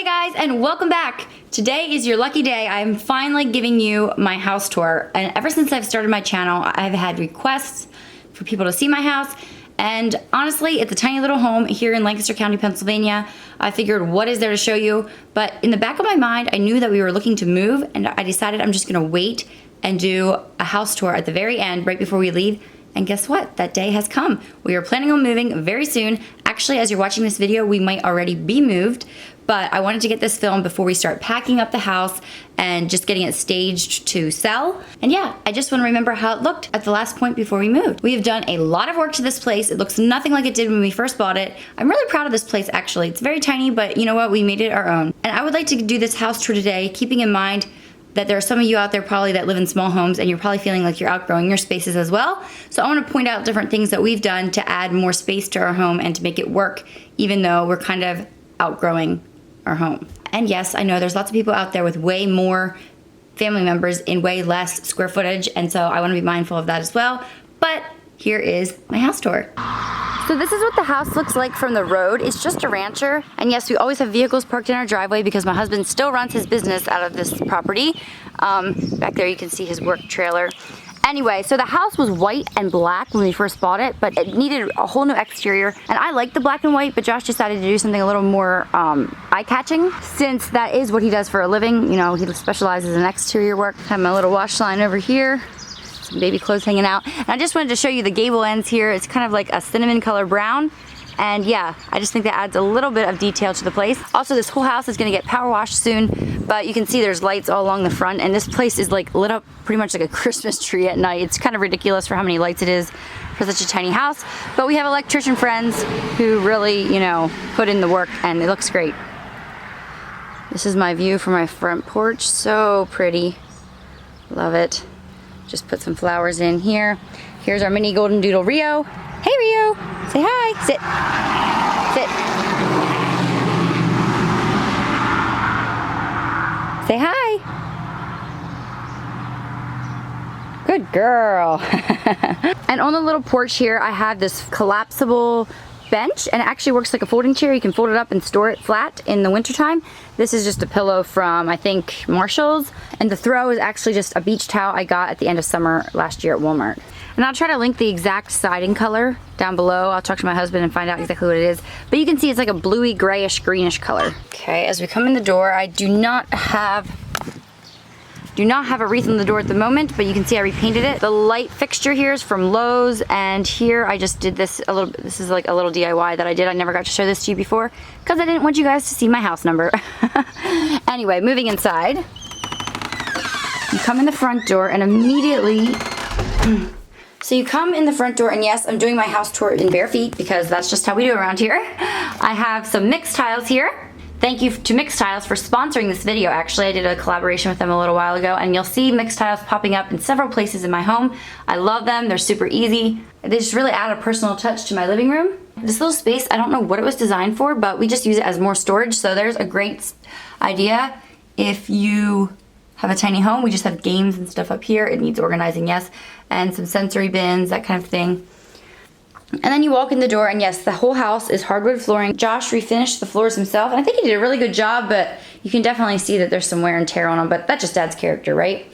Hey guys, and welcome back. Today is your lucky day. I'm finally giving you my house tour. And ever since I've started my channel, I've had requests for people to see my house. And honestly, it's a tiny little home here in Lancaster County, Pennsylvania. I figured, what is there to show you? But in the back of my mind, I knew that we were looking to move, and I decided I'm just gonna wait and do a house tour at the very end, right before we leave. And guess what? That day has come. We are planning on moving very soon. Actually, as you're watching this video, we might already be moved, but I wanted to get this filmed before we start packing up the house and just getting it staged to sell. And yeah, I just want to remember how it looked at the last point before we moved. We have done a lot of work to this place. It looks nothing like it did when we first bought it. I'm really proud of this place, actually. It's very tiny, but you know what? We made it our own. And I would like to do this house tour today, keeping in mind that there are some of you out there probably that live in small homes and you're probably feeling like you're outgrowing your spaces as well. So I want to point out different things that we've done to add more space to our home and to make it work, even though we're kind of outgrowing our home. And yes, I know there's lots of people out there with way more family members in way less square footage, and so I want to be mindful of that as well. But here is my house tour. So this is what the house looks like from the road. It's just a rancher. And yes, we always have vehicles parked in our driveway because my husband still runs his business out of this property. Back there you can see his work trailer. Anyway, so the house was white and black when we first bought it, but it needed a whole new exterior. And I like the black and white, but Josh decided to do something a little more eye-catching, since that is what he does for a living. You know, he specializes in exterior work. I have my little wash line over here. Some baby clothes hanging out. And I just wanted to show you the gable ends here. It's kind of like a cinnamon color brown. And yeah, I just think that adds a little bit of detail to the place. Also, this whole house is gonna get power washed soon, but you can see there's lights all along the front, and this place is like lit up pretty much like a Christmas tree at night. It's kind of ridiculous for how many lights it is for such a tiny house, but we have electrician friends who really, you know, put in the work, and it looks great. This is my view from my front porch. So pretty. Love it. Just put some flowers in here. Here's our mini golden doodle Rio. Hey Rio, say hi. Sit. Sit. Say hi. Good girl. And on the little porch here, I have this collapsible bench, and it actually works like a folding chair. You can fold it up and store it flat in the wintertime. This is just a pillow from, I think, Marshall's. And the throw is actually just a beach towel I got at the end of summer last year at Walmart. And I'll try to link the exact siding color down below. I'll talk to my husband and find out exactly what it is. But you can see it's like a bluey, grayish, greenish color. Okay, as we come in the door, I do not have a wreath on the door at the moment, but you can see I repainted it. The light fixture here is from Lowe's, and here I just did this a little bit. This is like a little DIY that I did. I never got to show this to you before because I didn't want you guys to see my house number. Anyway, moving inside. You come in the front door and immediately, so you come in the front door, and yes, I'm doing my house tour in bare feet because that's just how we do around here. I have some mixed tiles here. Thank you to Mixed Tiles for sponsoring this video. Actually, I did a collaboration with them a little while ago, and you'll see Mixed Tiles popping up in several places in my home. I love them. They're super easy. They just really add a personal touch to my living room. This little space, I don't know what it was designed for, but we just use it as more storage. So there's a great idea if you have a tiny home. We just have games and stuff up here. It needs organizing, yes, and some sensory bins, that kind of thing. And then you walk in the door, and yes, the whole house is hardwood flooring. Josh refinished the floors himself, and I think he did a really good job, but you can definitely see that there's some wear and tear on them, but that just adds character, right?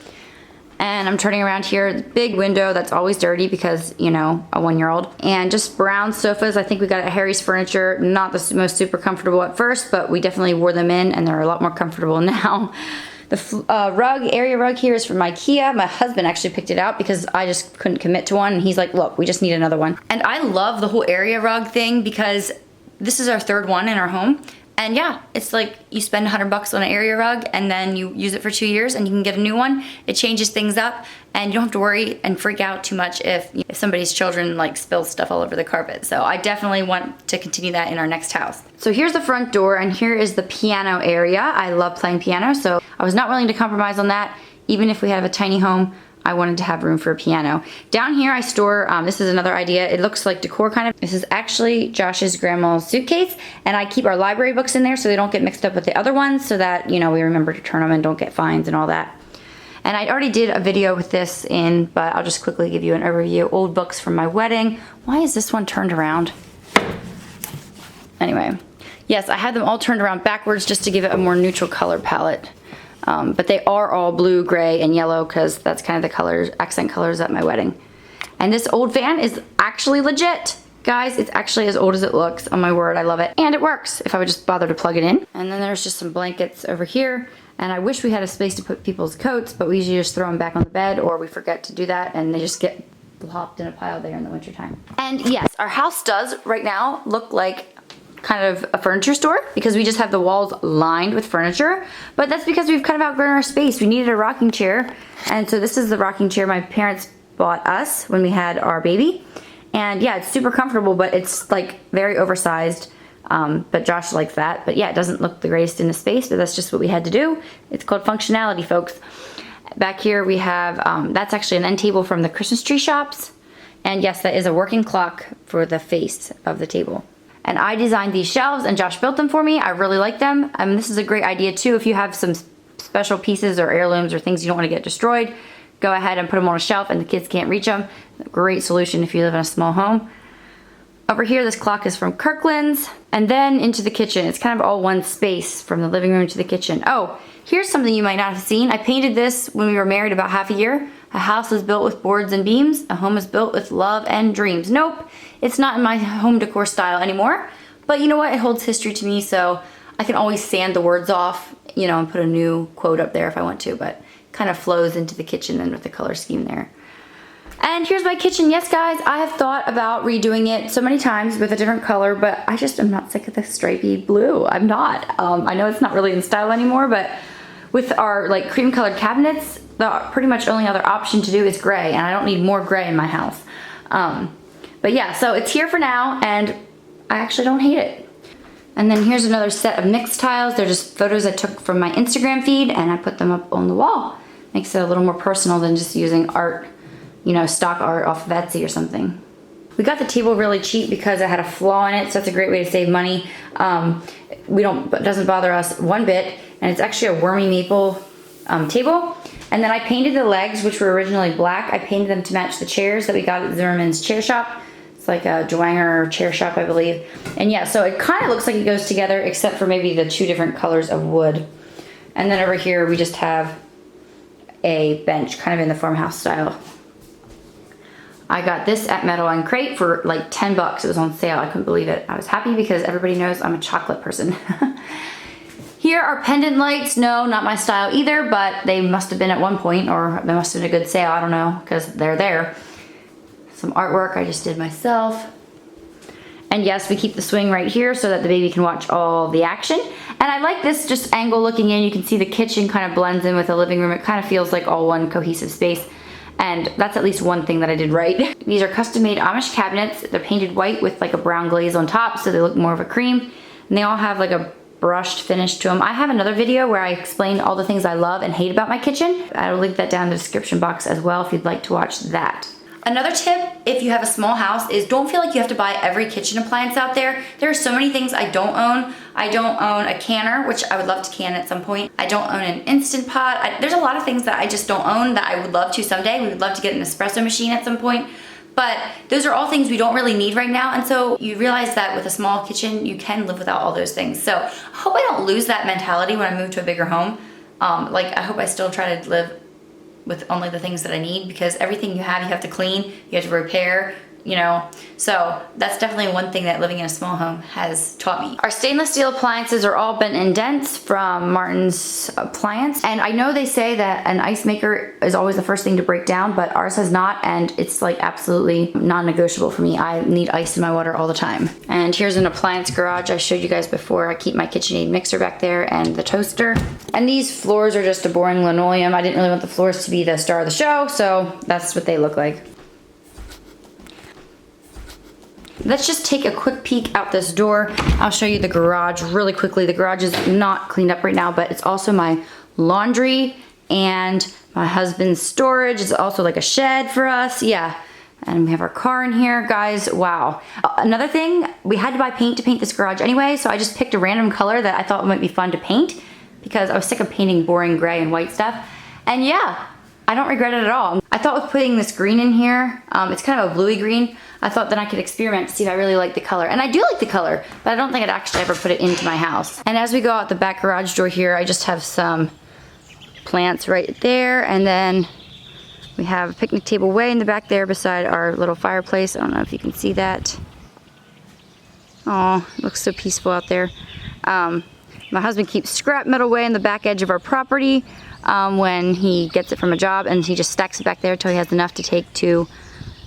And I'm turning around here, big window that's always dirty because, you know, a 1-year-old. And just brown sofas. I think we got at Harry's Furniture. Not the most super comfortable at first, but we definitely wore them in, and they're a lot more comfortable now. The area rug here is from IKEA. My husband actually picked it out because I just couldn't commit to one. And he's like, look, we just need another one. And I love the whole area rug thing because this is our third one in our home. And yeah, it's like you spend $100 on an area rug and then you use it for 2 years and you can get a new one. It changes things up and you don't have to worry and freak out too much if somebody's children like spill stuff all over the carpet. So I definitely want to continue that in our next house. So here's the front door, and here is the piano area. I love playing piano, so I was not willing to compromise on that. Even if we have a tiny home, I wanted to have room for a piano. Down here I store, this is another idea. It looks like decor kind of. This is actually Josh's grandma's suitcase, and I keep our library books in there so they don't get mixed up with the other ones, so that, you know, we remember to turn them and don't get fines and all that. And I already did a video with this in, but I'll just quickly give you an overview. Old books from my wedding. Why is this one turned around? Anyway, Yes, I had them all turned around backwards just to give it a more neutral color palette. But they are all blue, gray, and yellow because that's kind of the colors, accent colors at my wedding. And this old fan is actually legit. Guys, it's actually as old as it looks. Oh my word, I love it. And it works if I would just bother to plug it in. And then there's just some blankets over here. And I wish we had a space to put people's coats, but we usually just throw them back on the bed, or we forget to do that and they just get plopped in a pile there in the wintertime. And yes, our house does right now look like kind of a furniture store because we just have the walls lined with furniture, but that's because we've kind of outgrown our space. We needed a rocking chair, and so this is the rocking chair my parents bought us when we had our baby. And yeah, it's super comfortable, but it's like very oversized. But Josh likes that. But yeah, it doesn't look the greatest in the space, but that's just what we had to do. It's called functionality, folks. Back here we have, that's actually an end table from the Christmas tree shops. And yes, that is a working clock for the face of the table. And I designed these shelves and Josh built them for me. I really like them. This is a great idea too. If you have some special pieces or heirlooms or things you don't want to get destroyed, go ahead and put them on a shelf and the kids can't reach them. Great solution if you live in a small home. Over here, this clock is from Kirkland's. And then into the kitchen. It's kind of all one space from the living room to the kitchen. Oh, here's something you might not have seen. I painted this when we were married about half a year. A house is built with boards and beams. A home is built with love and dreams. Nope, it's not in my home decor style anymore. But you know what? It holds history to me, so I can always sand the words off, you know, and put a new quote up there if I want to, but kind of flows into the kitchen and with the color scheme there. And here's my kitchen. Yes, guys, I have thought about redoing it so many times with a different color, but I just am not sick of the stripy blue. I'm not. I know it's not really in style anymore, but with our like cream colored cabinets, the pretty much only other option to do is gray, and I don't need more gray in my house. But yeah, so it's here for now, and I actually don't hate it. And then here's another set of mixed tiles. They're just photos I took from my Instagram feed, and I put them up on the wall. Makes it a little more personal than just using art, you know, stock art off of Etsy or something. We got the table really cheap because it had a flaw in it, so that's a great way to save money. It doesn't bother us one bit, and it's actually a wormy maple table. And then I painted the legs, which were originally black. I painted them to match the chairs that we got at Zimmerman's Chair Shop. It's like a Dwanger chair shop, I believe. And yeah, so it kind of looks like it goes together, except for maybe the two different colors of wood. And then over here, we just have a bench, kind of in the farmhouse style. I got this at Metal and Crate for like 10 bucks. It was on sale. I couldn't believe it. I was happy because everybody knows I'm a chocolate person. Here are pendant lights. No, not my style either, but they must have been at one point, or they must have been a good sale. I don't know, because they're there. Some artwork I just did myself. And yes, we keep the swing right here so that the baby can watch all the action. And I like this just angle looking in. You can see the kitchen kind of blends in with the living room. It kind of feels like all one cohesive space. And that's at least one thing that I did right. These are custom made Amish cabinets. They're painted white with like a brown glaze on top, so they look more of a cream. And they all have like a brushed finish to them. I have another video where I explain all the things I love and hate about my kitchen. I will link that down in the description box as well if you'd like to watch that. Another tip, if you have a small house, is don't feel like you have to buy every kitchen appliance out there. There are so many things I don't own. I don't own a canner, which I would love to can at some point. I don't own an Instant Pot. There's a lot of things that I just don't own that I would love to someday. We would love to get an espresso machine at some point. But those are all things we don't really need right now. And so you realize that with a small kitchen, you can live without all those things. So I hope I don't lose that mentality when I move to a bigger home. I hope I still try to live with only the things that I need, because everything you have to clean, you have to repair, you know. So that's definitely one thing that living in a small home has taught me. Our stainless steel appliances are all bent indents from Martin's Appliance. And I know they say that an ice maker is always the first thing to break down, but ours has not, and it's like absolutely non-negotiable for me. I need ice in my water all the time. And here's an Appliance Garage I showed you guys before. I keep my KitchenAid mixer back there and the toaster. And these floors are just a boring linoleum. I didn't really want the floors to be the star of the show, so that's what they look like. Let's just take a quick peek out this door. I'll show you the garage really quickly. The garage is not cleaned up right now, but it's also my laundry and my husband's storage. It's also like a shed for us. Yeah. And we have our car in here. Guys, wow. Another thing, we had to buy paint to paint this garage anyway, so I just picked a random color that I thought might be fun to paint because I was sick of painting boring gray and white stuff. And yeah, I don't regret it at all. I thought with putting this green in here, it's kind of a bluey green, I thought then I could experiment to see if I really like the color. And I do like the color, but I don't think I'd actually ever put it into my house. And as we go out the back garage door here, I just have some plants right there, and then we have a picnic table way in the back there beside our little fireplace. I don't know if you can see that. Oh, it looks so peaceful out there. My husband keeps scrap metal way in the back edge of our property when he gets it from a job, and he just stacks it back there until he has enough to take to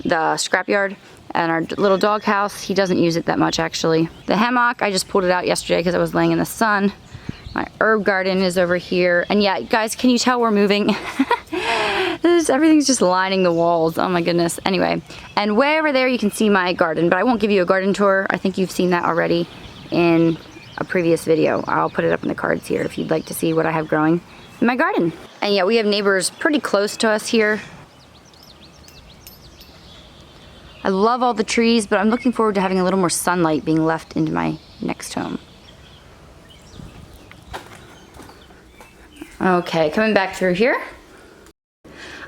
the scrapyard. And our little dog house, he doesn't use it that much actually. The hammock, I just pulled it out yesterday because I was laying in the sun. My herb garden is over here. And yeah, guys, can you tell we're moving? Everything's just lining the walls. Oh my goodness. Anyway, and way over there you can see my garden, but I won't give you a garden tour. I think you've seen that already in a previous video. I'll put it up in the cards here if you'd like to see what I have growing in my garden. And yeah, we have neighbors pretty close to us here. I love all the trees, but I'm looking forward to having a little more sunlight being left into my next home. Okay, coming back through here.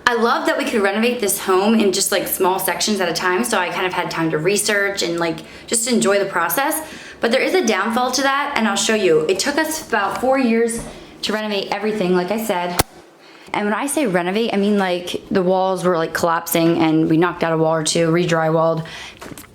I love that we could renovate this home in just like small sections at a time, so I kind of had time to research and like just enjoy the process. But there is a downfall to that, and I'll show you. It took us about 4 years to renovate everything, like I said. And when I say renovate, I mean like the walls were like collapsing and we knocked out a wall or two, re-drywalled,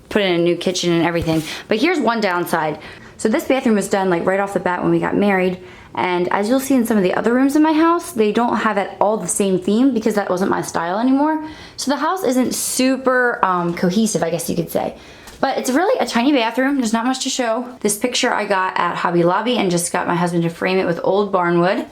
put in a new kitchen and everything. But here's one downside. So this bathroom was done like right off the bat when we got married. And as you'll see in some of the other rooms in my house, they don't have at all the same theme because that wasn't my style anymore. So the house isn't super cohesive, I guess you could say. But it's really a tiny bathroom. There's not much to show. This picture I got at Hobby Lobby and just got my husband to frame it with old barnwood.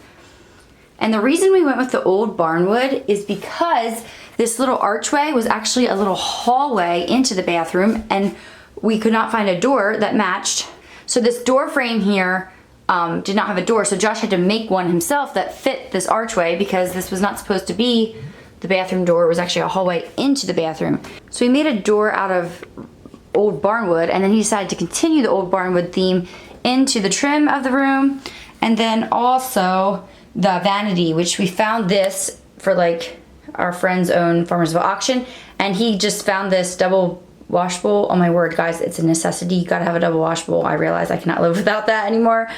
And the reason we went with the old barnwood is because this little archway was actually a little hallway into the bathroom, and we could not find a door that matched. So this door frame here did not have a door, so Josh had to make one himself that fit this archway because this was not supposed to be the bathroom door. It was actually a hallway into the bathroom. So he made a door out of old barnwood, and then he decided to continue the old barnwood theme into the trim of the room, and then also the vanity, which we found this for like our friend's own Farmersville auction, and he just found this double wash bowl. Oh my word, guys, it's a necessity. You gotta have a double wash bowl. I realize I cannot live without that anymore.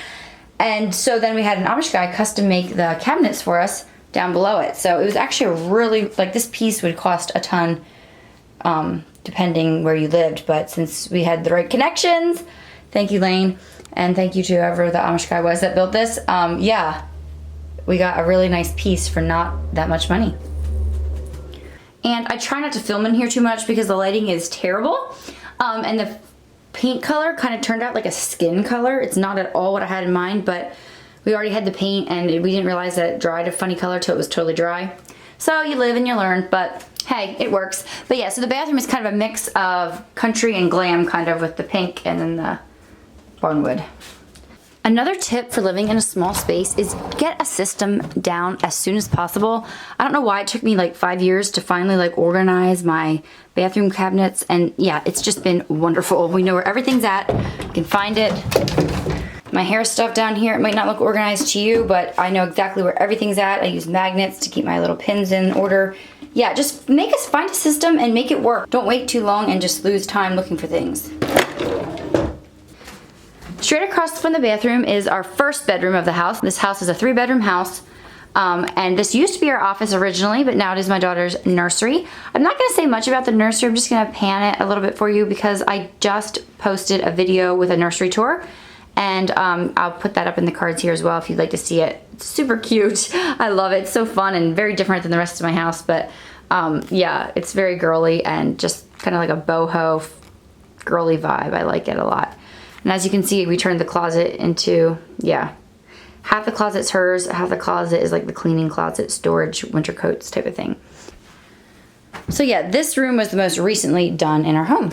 And so then we had an Amish guy custom make the cabinets for us down below it. So it was actually a really, like, this piece would cost a ton depending where you lived, but since we had the right connections, thank you, Lane, and thank you to whoever the Amish guy was that built this, yeah, we got a really nice piece for not that much money. And I try not to film in here too much because the lighting is terrible, and the paint color kind of turned out like a skin color. It's not at all what I had in mind, but we already had the paint and we didn't realize that it dried a funny color till it was totally dry. So you live and you learn, but hey, it works. But yeah, so the bathroom is kind of a mix of country and glam, kind of, with the pink and then the barnwood. Another tip for living in a small space is get a system down as soon as possible. I don't know why it took me like 5 years to finally like organize my bathroom cabinets, and yeah, it's just been wonderful. We know where everything's at, you can find it. My hair stuff down here, it might not look organized to you, but I know exactly where everything's at. I use magnets to keep my little pins in order. Yeah, just find a system and make it work. Don't wait too long and just lose time looking for things. Straight across from the bathroom is our first bedroom of the house. This house is a 3-bedroom house. And this used to be our office originally, but now it is my daughter's nursery. I'm not gonna say much about the nursery. I'm just gonna pan it a little bit for you because I just posted a video with a nursery tour. And I'll put that up in the cards here as well if you'd like to see it. It's super cute. I love it. It's so fun and very different than the rest of my house. But yeah, it's very girly and just kind of like a boho girly vibe. I like it a lot. And as you can see, we turned the closet into, yeah, half the closet's hers, half the closet is like the cleaning closet, storage, winter coats type of thing. So yeah, this room was the most recently done in our home.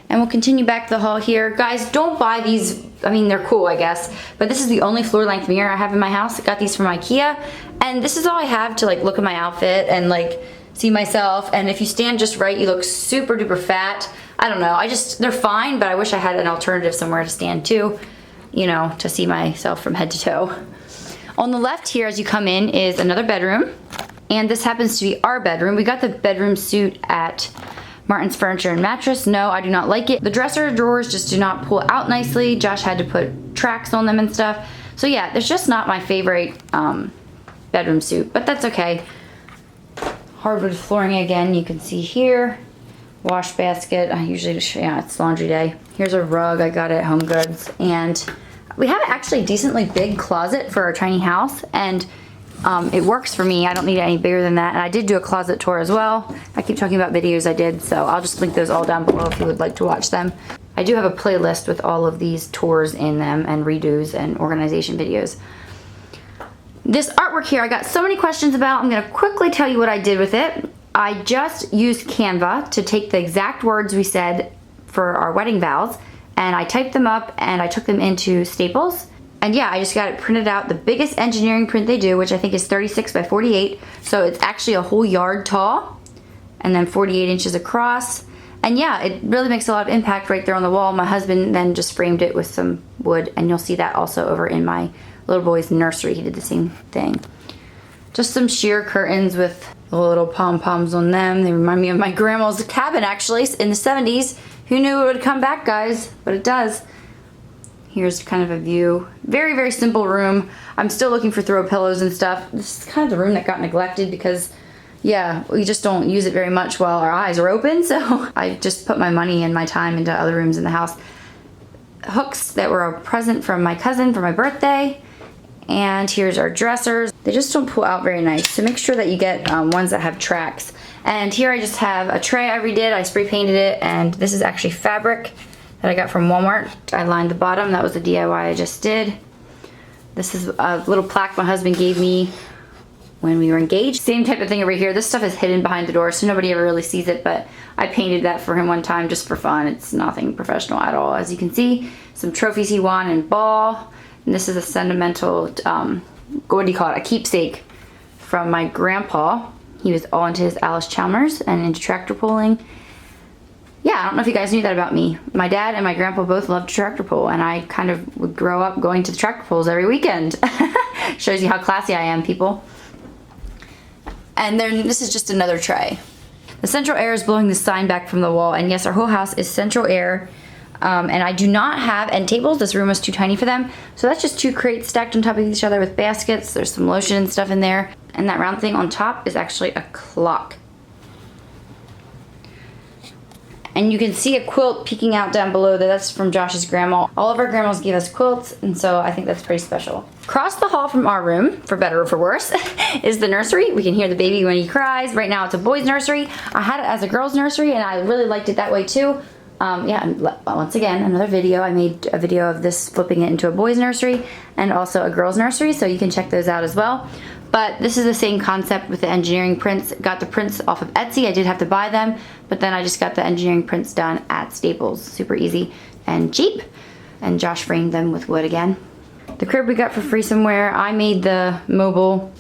And we'll continue back the hall here. Guys, don't buy these. I mean, they're cool, I guess, but this is the only floor length mirror I have in my house. I got these from IKEA, and this is all I have to like look at my outfit and like see myself. And if you stand just right, you look super duper fat. I don't know, they're fine, but I wish I had an alternative somewhere to stand too, you know, to see myself from head to toe. On the left here as you come in is another bedroom. And this happens to be our bedroom. We got the bedroom suite at Martin's Furniture and Mattress. No, I do not like it. The dresser drawers just do not pull out nicely. Josh had to put tracks on them and stuff. So yeah, it's just not my favorite bedroom suite, but that's okay. Hardwood flooring again, you can see here. Wash basket, I usually just, yeah, it's laundry day. Here's a rug I got at Home Goods. And we have actually a decently big closet for our tiny house, and it works for me. I don't need it any bigger than that. And I did do a closet tour as well. I keep talking about videos I did, so I'll just link those all down below if you would like to watch them. I do have a playlist with all of these tours in them and redos and organization videos. This artwork here, I got so many questions about. I'm gonna quickly tell you what I did with it. I just used Canva to take the exact words we said for our wedding vows, and I typed them up and I took them into Staples. And yeah, I just got it printed out, the biggest engineering print they do, which I think is 36 by 48. So it's actually a whole yard tall and then 48 inches across. And yeah, it really makes a lot of impact right there on the wall. My husband then just framed it with some wood, and you'll see that also over in my little boy's nursery. He did the same thing. Just some sheer curtains with little pom-poms on them. They remind me of my grandma's cabin actually in the 70s. Who knew it would come back, guys? But it does. Here's kind of a view. Very, very simple room. I'm still looking for throw pillows and stuff. This is kind of the room that got neglected because, yeah, we just don't use it very much while our eyes are open. So I just put my money and my time into other rooms in the house. Hooks that were a present from my cousin for my birthday. And here's our dressers. They just don't pull out very nice. So make sure that you get ones that have tracks. And here I just have a tray I redid. I spray painted it, and this is actually fabric that I got from Walmart. I lined the bottom. That was a DIY I just did. This is a little plaque my husband gave me when we were engaged. Same type of thing over here. This stuff is hidden behind the door, so nobody ever really sees it, but I painted that for him one time just for fun. It's nothing professional at all. As you can see, some trophies he won in ball. And this is a sentimental, what do you call it? A keepsake from my grandpa. He was all into his Alice Chalmers and into tractor pulling. Yeah, I don't know if you guys knew that about me. My dad and my grandpa both loved to tractor pull, and I kind of would grow up going to the tractor pulls every weekend. Shows you how classy I am, people. And then this is just another tray. The central air is blowing the sign back from the wall, and yes, our whole house is central air. And I do not have end tables. This room was too tiny for them. So that's just 2 crates stacked on top of each other with baskets. There's some lotion and stuff in there. And that round thing on top is actually a clock. And you can see a quilt peeking out down below there. That's from Josh's grandma. All of our grandmas gave us quilts, and so I think that's pretty special. Across the hall from our room, for better or for worse, is the nursery. We can hear the baby when he cries. Right now it's a boy's nursery. I had it as a girl's nursery, and I really liked it that way too. Yeah, and once again, another video. I made a video of this flipping it into a boy's nursery and also a girl's nursery, so you can check those out as well. But this is the same concept with the engineering prints. Got the prints off of Etsy. I did have to buy them, but then I just got the engineering prints done at Staples. Super easy and cheap. And Josh framed them with wood again. The crib we got for free somewhere. I made the mobile,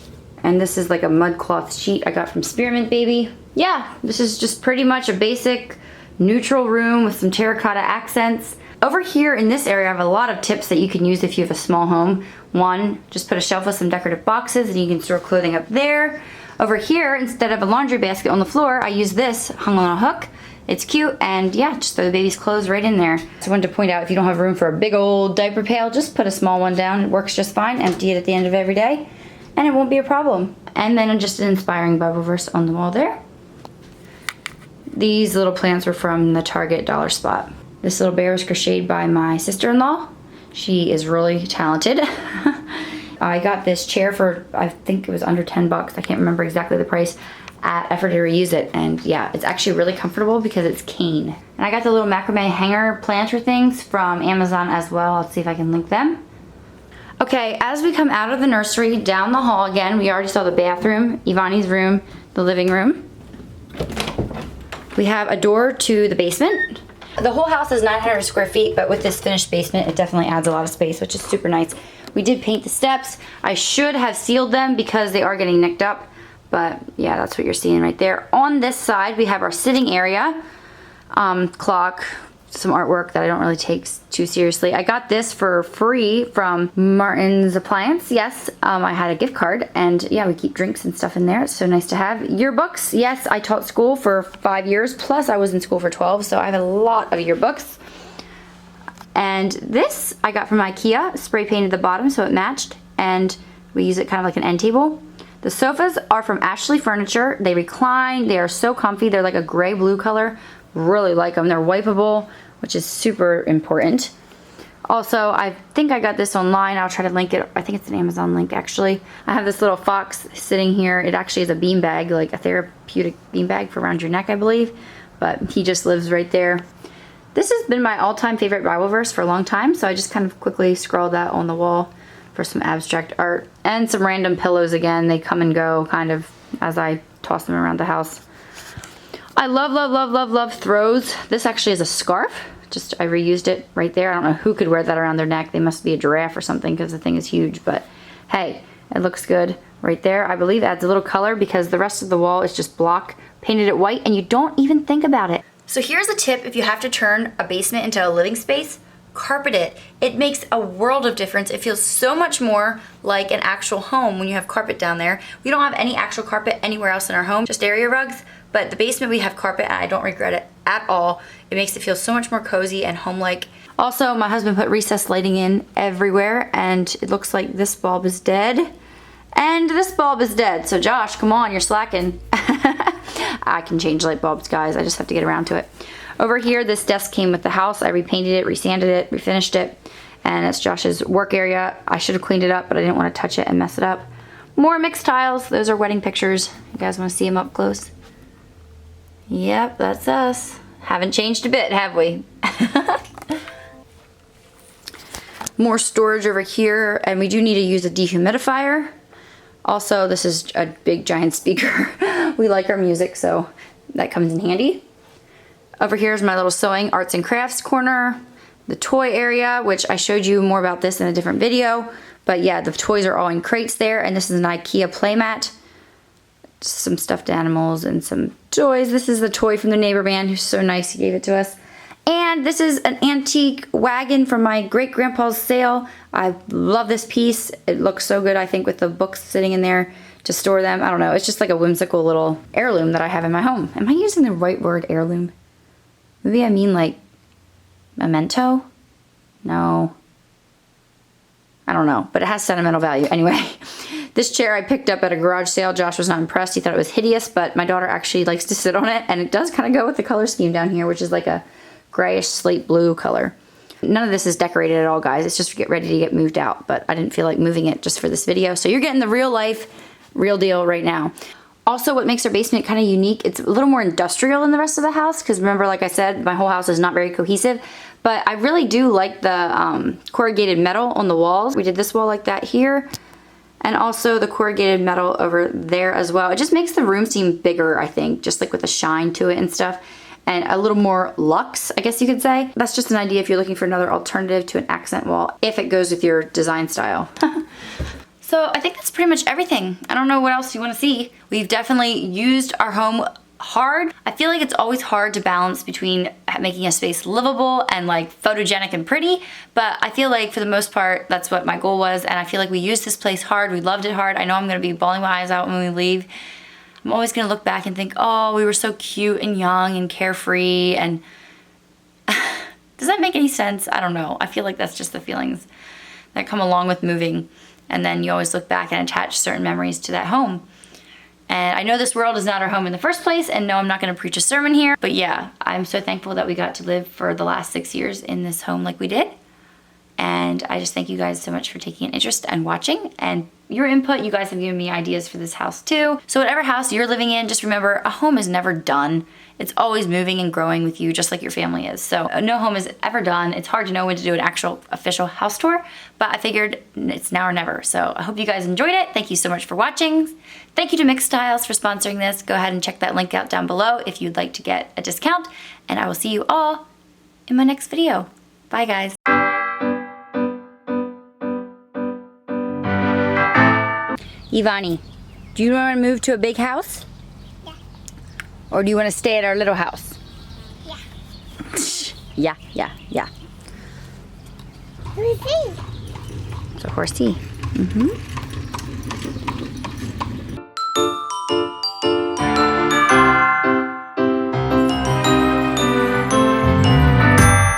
and this is like a mudcloth sheet I got from Spearmint Baby. Yeah, this is just pretty much a basic neutral room with some terracotta accents. Over here in this area, I have a lot of tips that you can use if you have a small home. One, just put a shelf with some decorative boxes and you can store clothing up there. Over here, instead of a laundry basket on the floor, I use this hung on a hook. It's cute, and yeah, just throw the baby's clothes right in there. So I wanted to point out, if you don't have room for a big old diaper pail, just put a small one down. It works just fine. Empty it at the end of every day, and it won't be a problem. And then just an inspiring Bible verse on the wall there. These little plants were from the Target dollar spot. This little bear was crocheted by my sister-in-law. She is really talented. I got this chair for, I think it was under 10 bucks. I can't remember exactly the price at Effort to Reuse It. And yeah, it's actually really comfortable because it's cane. And I got the little macrame hanger planter things from Amazon as well. Let's see if I can link them. Okay, as we come out of the nursery, down the hall again, we already saw the bathroom, Ivani's room, the living room. We have a door to the basement. The whole house is 900 square feet, but with this finished basement, it definitely adds a lot of space, which is super nice. We did paint the steps. I should have sealed them because they are getting nicked up, but yeah, that's what you're seeing right there. On this side, we have our sitting area, clock, some artwork that I don't really take too seriously. I got this for free from Martin's Appliance. Yes, I had a gift card, and yeah, we keep drinks and stuff in there. It's so nice to have. Yearbooks. Yes, I taught school for 5 years, plus I was in school for 12, so I have a lot of yearbooks. And this I got from IKEA, spray painted the bottom so it matched, and we use it kind of like an end table. The sofas are from Ashley Furniture. They recline, they are so comfy. They're like a gray-blue color. Really like them. They're wipeable, which is super important. Also, I think I got this online. I'll try to link it. I think it's an Amazon link, actually. I have this little fox sitting here. It actually is a bean bag, like a therapeutic bean bag for around your neck, I believe. But he just lives right there. This has been my all-time favorite Bible verse for a long time, so I just kind of quickly scrawled that on the wall for some abstract art. And some random pillows again. They come and go kind of as I toss them around the house. I love, love, love, love, love throws. This actually is a scarf. Just, I reused it right there. I don't know who could wear that around their neck. They must be a giraffe or something because the thing is huge. But hey, it looks good right there. I believe it adds a little color because the rest of the wall is just block. Painted it white and you don't even think about it. So here's a tip if you have to turn a basement into a living space. Carpet it. It makes a world of difference. It feels so much more like an actual home when you have carpet down there. We don't have any actual carpet anywhere else in our home, just area rugs. But the basement we have carpet and I don't regret it at all. It makes it feel so much more cozy and home-like. Also, my husband put recessed lighting in everywhere and it looks like this bulb is dead. And this bulb is dead. So Josh, come on, you're slacking. I can change light bulbs, guys. I just have to get around to it. Over here, this desk came with the house. I repainted it, resanded it, refinished it. And it's Josh's work area. I should have cleaned it up, but I didn't want to touch it and mess it up. More mixed tiles. Those are wedding pictures. You guys want to see them up close? Yep, that's us. Haven't changed a bit, have we? More storage over here, and we do need to use a dehumidifier. Also, this is a big giant speaker. We like our music, so that comes in handy. Over here is my little sewing arts and crafts corner. The toy area, which I showed you more about this in a different video. But yeah, the toys are all in crates there, and this is an IKEA playmat. Some stuffed animals and some toys. This is the toy from the neighbor man who's so nice, he gave it to us. And this is an antique wagon from my great-grandpa's sale. I love this piece. It looks so good, I think, with the books sitting in there to store them. I don't know, it's just like a whimsical little heirloom that I have in my home. Am I using the right word, heirloom? Maybe I mean like memento? No. I don't know, but it has sentimental value. Anyway, this chair I picked up at a garage sale. Josh was not impressed. He thought it was hideous, but my daughter actually likes to sit on it, and it does kind of go with the color scheme down here, which is like a grayish slate blue color. None of this is decorated at all, guys. It's just get ready to get moved out, but I didn't feel like moving it just for this video. So you're getting the real life, real deal right now. Also, what makes our basement kind of unique, it's a little more industrial than the rest of the house, because remember, like I said, my whole house is not very cohesive. But I really do like the corrugated metal on the walls. We did this wall like that here. And also the corrugated metal over there as well. It just makes the room seem bigger, I think, just like with a shine to it and stuff. And a little more luxe, I guess you could say. That's just an idea if you're looking for another alternative to an accent wall, if it goes with your design style. So I think that's pretty much everything. I don't know what else you want to see. We've definitely used our home hard. I feel like it's always hard to balance between making a space livable and like photogenic and pretty, but I feel like for the most part that's what my goal was, and I feel like we used this place hard. We loved it hard. I know I'm gonna be bawling my eyes out when we leave. I'm always gonna look back and think, oh, we were so cute and young and carefree, and does that make any sense? I don't know. I feel like that's just the feelings that come along with moving, and then you always look back and attach certain memories to that home. And I know this world is not our home in the first place, and no, I'm not gonna preach a sermon here, but yeah, I'm so thankful that we got to live for the last 6 years in this home like we did. And I just thank you guys so much for taking an interest and watching, and your input. You guys have given me ideas for this house too. So whatever house you're living in, just remember, a home is never done. It's always moving and growing with you, just like your family is. So no home is ever done. It's hard to know when to do an actual official house tour, but I figured it's now or never. So I hope you guys enjoyed it. Thank you so much for watching. Thank you to Mixed Styles for sponsoring this. Go ahead and check that link out down below if you'd like to get a discount, and I will see you all in my next video. Bye, guys. Ivani, do you want to move to a big house? Yeah. Or do you want to stay at our little house? Yeah. Yeah, yeah, yeah. Let me see. It's a horsey. Mm-hmm.